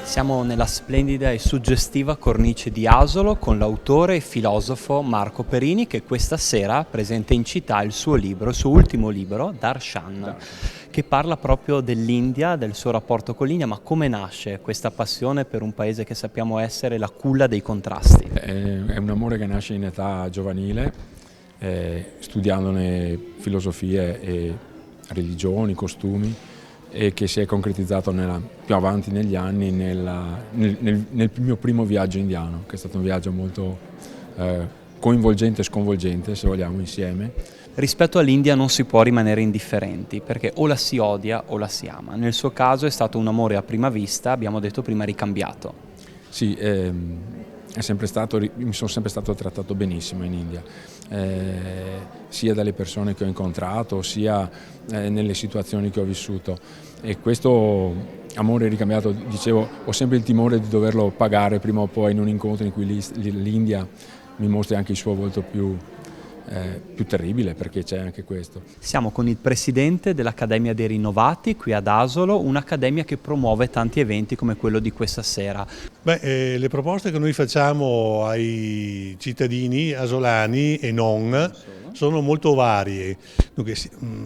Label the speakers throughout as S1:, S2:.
S1: Siamo nella splendida e suggestiva cornice di Asolo con l'autore e filosofo Marco Perini, che questa sera presenta in città il suo ultimo libro, Darshan, che parla proprio dell'India, del suo rapporto con l'India. Ma come nasce questa passione per un paese che sappiamo essere la culla dei contrasti?
S2: È un amore che nasce in età giovanile, studiandone filosofie e religioni, costumi, e che si è concretizzato più avanti negli anni nel mio primo viaggio indiano, che è stato un viaggio molto coinvolgente e sconvolgente, se vogliamo, insieme.
S1: Rispetto all'India non si può rimanere indifferenti, perché o la si odia o la si ama. Nel suo caso è stato un amore a prima vista, abbiamo detto prima, ricambiato.
S2: Sì, mi sono sempre stato trattato benissimo in India, sia dalle persone che ho incontrato, sia nelle situazioni che ho vissuto. E questo amore ricambiato, dicevo, ho sempre il timore di doverlo pagare prima o poi in un incontro in cui l'India mi mostri anche il suo volto più terribile, perché c'è anche questo.
S1: Siamo con il presidente dell'Accademia dei Rinnovati qui ad Asolo, un'accademia che promuove tanti eventi come quello di questa sera.
S3: Le proposte che noi facciamo ai cittadini asolani e non sono molto varie. Dunque,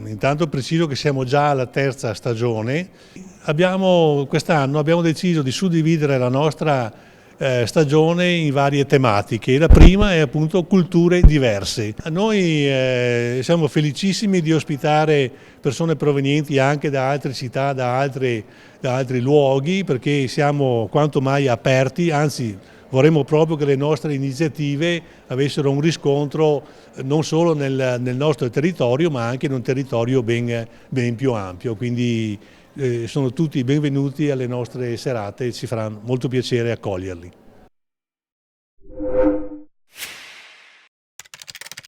S3: intanto preciso che siamo già alla terza stagione. Quest'anno abbiamo deciso di suddividere la nostra stagione in varie tematiche. La prima è appunto culture diverse. Noi siamo felicissimi di ospitare persone provenienti anche da altre città, da altri luoghi, perché siamo quanto mai aperti, anzi vorremmo proprio che le nostre iniziative avessero un riscontro non solo nel nostro territorio, ma anche in un territorio ben più ampio. Quindi sono tutti benvenuti alle nostre serate, ci farà molto piacere accoglierli.